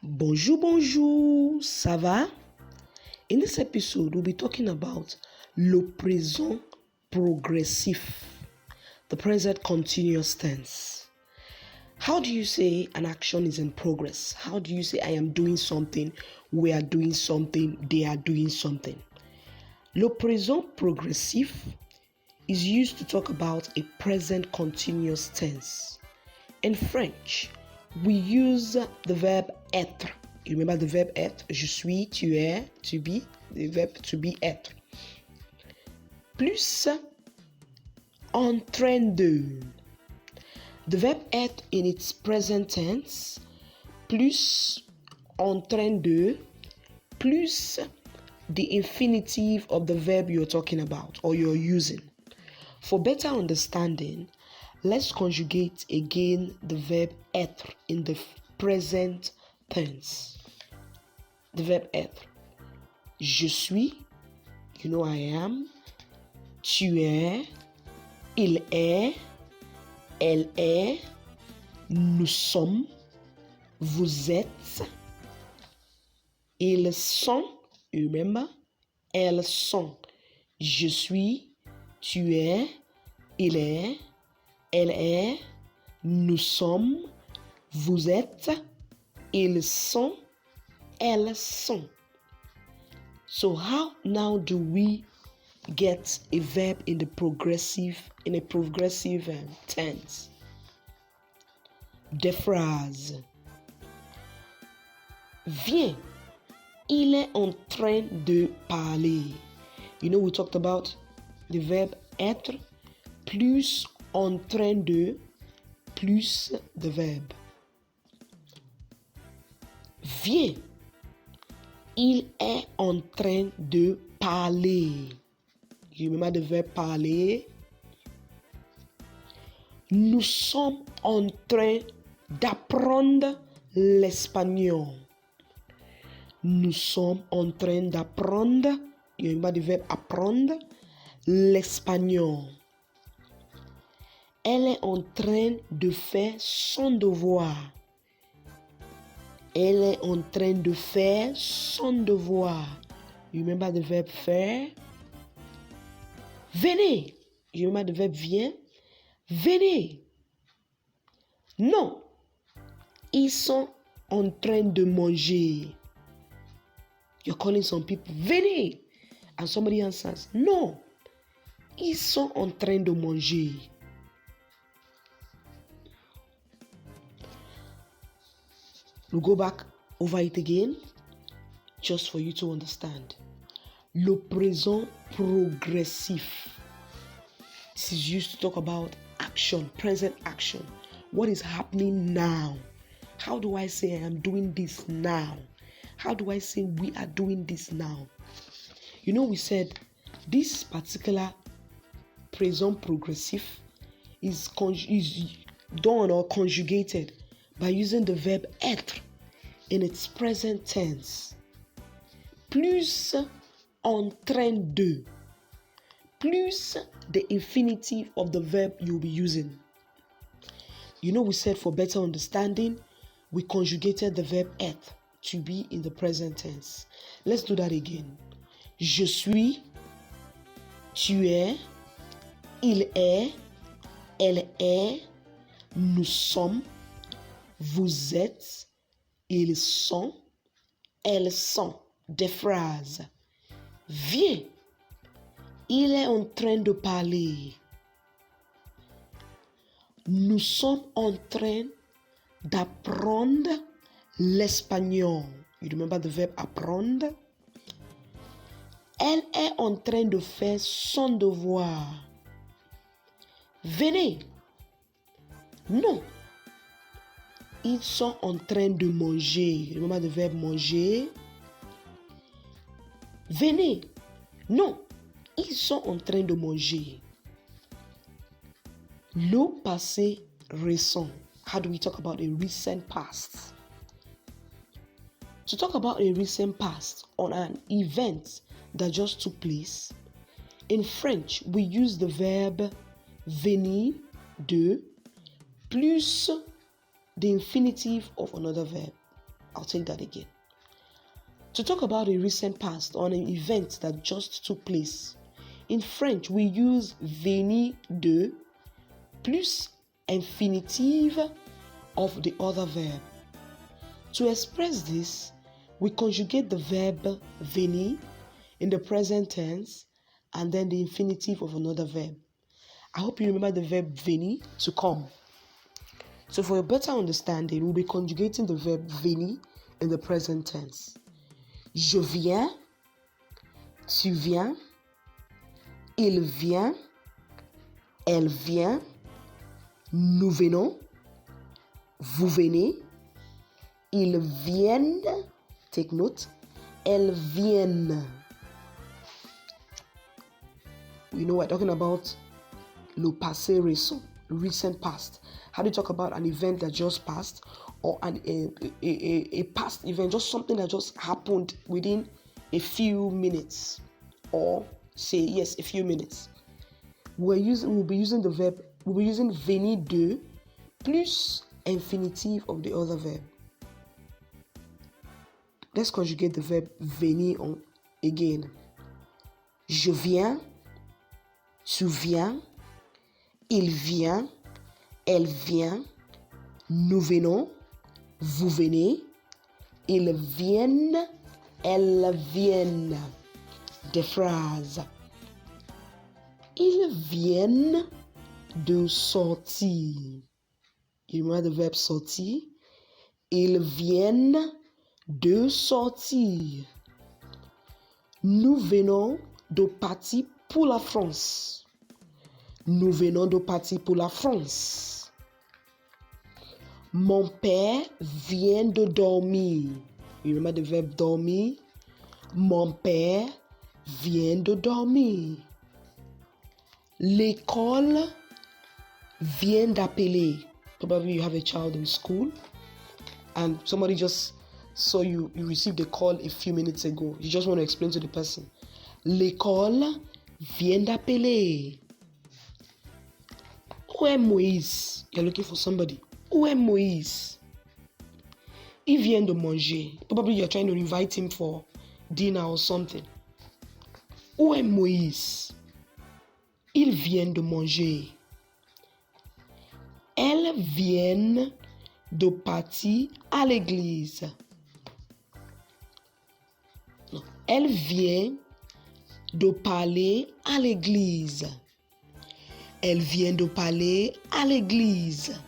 Bonjour, bonjour, ça va? In this episode, we'll be talking about le présent progressif, the present continuous tense. How do you say an action is in progress? How do you say I am doing something, we are doing something, they are doing something? Le présent progressif is used to talk about a present continuous tense. In French, we use the verb être. You remember the verb être? Je suis, tu es, to be. The verb to be, être. Plus en train de. The verb être in its present tense. Plus en train de. Plus the infinitive of the verb you're talking about or you're using. For better understanding, let's conjugate again the verb être in the present tense. The verb être. Je suis, you know I am. Tu es, il est, elle est, nous sommes, vous êtes, ils sont, you remember? Elles sont. Je suis, tu es, il est, elle est, nous sommes, vous êtes, ils sont, elles sont. So how now do we get a verb in a progressive tense? Des phrases. Viens, il est en train de parler. You know, we talked about the verb être plus en train de plus the verb. Viens, il est en train de parler. You remember the verb parler? Nous sommes en train d'apprendre l'espagnol. Nous sommes en train d'apprendre, you remember the verb apprendre, l'espagnol. Elle est en train de faire son devoir. Elle est en train de faire son devoir. You remember the verb faire? Venez. You remember the verb vient? Venez. Non. Ils sont en train de manger. You're calling some people, venez. And somebody answers, non. Ils sont en train de manger. We'll go back over it again, just for you to understand. Le présent progressif. This is used to talk about action, present action. What is happening now? How do I say I am doing this now? How do I say we are doing this now? You know, we said this particular présent progressif is done or conjugated by using the verb être in its present tense. Plus en train de. Plus the infinitive of the verb you'll be using. You know, we said for better understanding, we conjugated the verb être to be in the present tense. Let's do that again. Je suis, tu es, il est, elle est, nous sommes, vous êtes, ils sont, elles sont. Des phrases. Viens, il est en train de parler. Nous sommes en train d'apprendre l'espagnol. You remember the verb apprendre? Elle est en train de faire son devoir. Venez. Non. Ils sont en train de manger. You remember the verb manger? Venez. Non. Ils sont en train de manger. Le passé récent. How do we talk about a recent past? To talk about a recent past on an event that just took place, in French, we use the verb venir de plus the infinitive of another verb. I'll take that again. To talk about a recent past or an event that just took place, in French, we use venir de plus infinitive of the other verb. To express this, we conjugate the verb venir in the present tense and then the infinitive of another verb. I hope you remember the verb venir, to come. So for a better understanding, we'll be conjugating the verb venir in the present tense. Je viens, tu viens, il vient, elle vient, nous venons, vous venez, ils viennent, take note, elles viennent. We know we're talking about le passé récent, recent past. How do you talk about an event that just passed or a past event, just something that just happened within a few minutes, or say, yes, a few minutes? We'll be using venir de plus infinitive of the other verb. Let's conjugate the verb venir again. Je viens, tu viens, il vient, elle vient, nous venons, vous venez, ils viennent, elles viennent. Des phrases. Ils viennent de sortir. You remember the verb sortir? Ils viennent de sortir. Nous venons de partir pour la France. Nous venons de partir pour la France. Mon père vient de dormir. You remember the verb dormir? Mon père vient de dormir. L'école vient d'appeler. Probably you have a child in school and somebody just saw you received a call a few minutes ago. You just want to explain to the person. L'école vient d'appeler. Où est Moïse? You're looking for somebody. Où est Moïse? Il vient de manger. Probably you're trying to invite him for dinner or something. Où est Moïse? Il vient de manger. Elles viennent de partir à l'église. Non. Elle vient de parler à l'église. Elle vient de parler à l'église.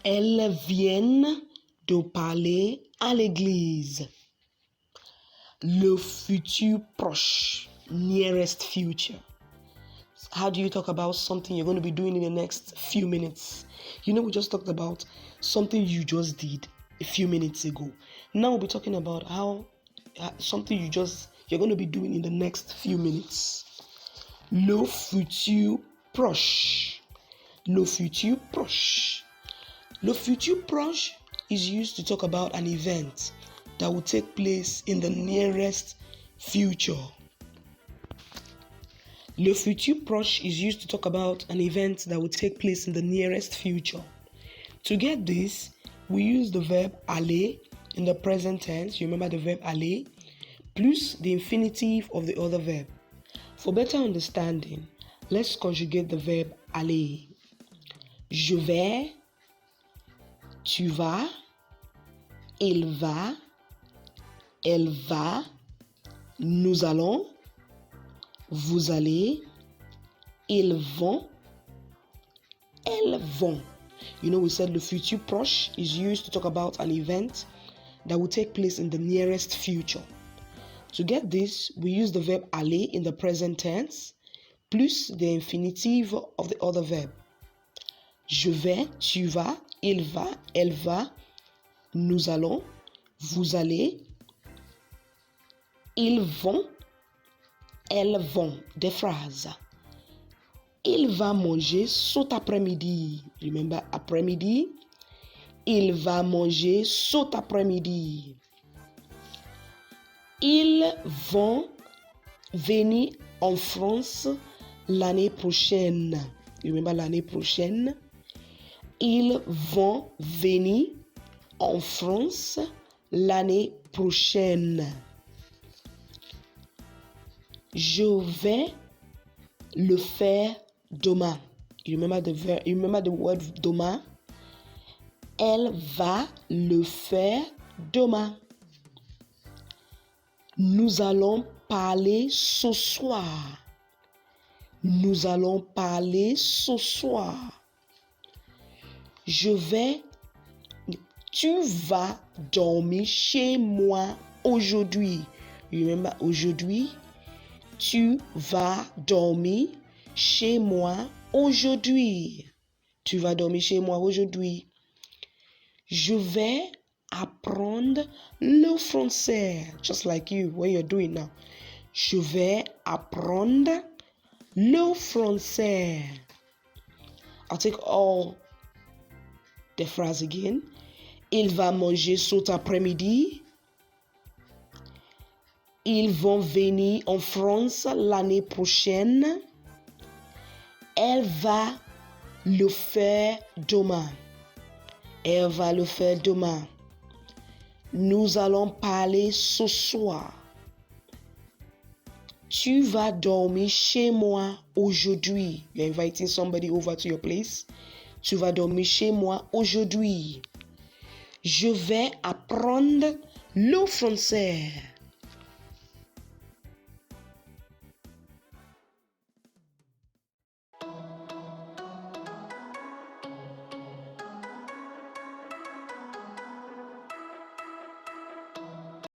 Elles viennent de parler à l'église. Le futur proche, nearest future. How do you talk about something you're going to be doing in the next few minutes? You know, we just talked about something you just did a few minutes ago. Now we'll be talking about how something you're going to be doing in the next few minutes. Le futur proche. Le futur proche. Le futur proche is used to talk about an event that will take place in the nearest future. Le futur proche is used to talk about an event that will take place in the nearest future. To get this, we use the verb aller in the present tense. You remember the verb aller, plus the infinitive of the other verb. For better understanding, let's conjugate the verb aller. Je vais, tu vas, il va, elle va, nous allons, vous allez, ils vont, elles vont. You know, we said le futur proche is used to talk about an event that will take place in the nearest future. To get this, we use the verb aller in the present tense, plus the infinitive of the other verb. Je vais, tu vas, il va, elle va, nous allons, vous allez, ils vont, elles vont. Des phrases. Il va manger cet après-midi. Remember après-midi? Il va manger cet après-midi. Ils vont venir en France l'année prochaine. Remember l'année prochaine? Ils vont venir en France l'année prochaine. Je vais le faire demain. You remember the word demain? Elle va le faire demain. Nous allons parler ce soir. Nous allons parler ce soir. Tu vas dormir chez moi aujourd'hui. You remember aujourd'hui? Tu vas dormir chez moi aujourd'hui. Tu vas dormir chez moi aujourd'hui. Je vais apprendre le français. Just like you, what you're doing now. Je vais apprendre le français. I'll take all the phrases again. Il va manger cet après-midi. Ils vont venir en France l'année prochaine. Elle va le faire demain. Elle va le faire demain. Nous allons parler ce soir. Tu vas dormir chez moi aujourd'hui. You're inviting somebody over to your place. Tu vas dormir chez moi aujourd'hui. Je vais apprendre le français.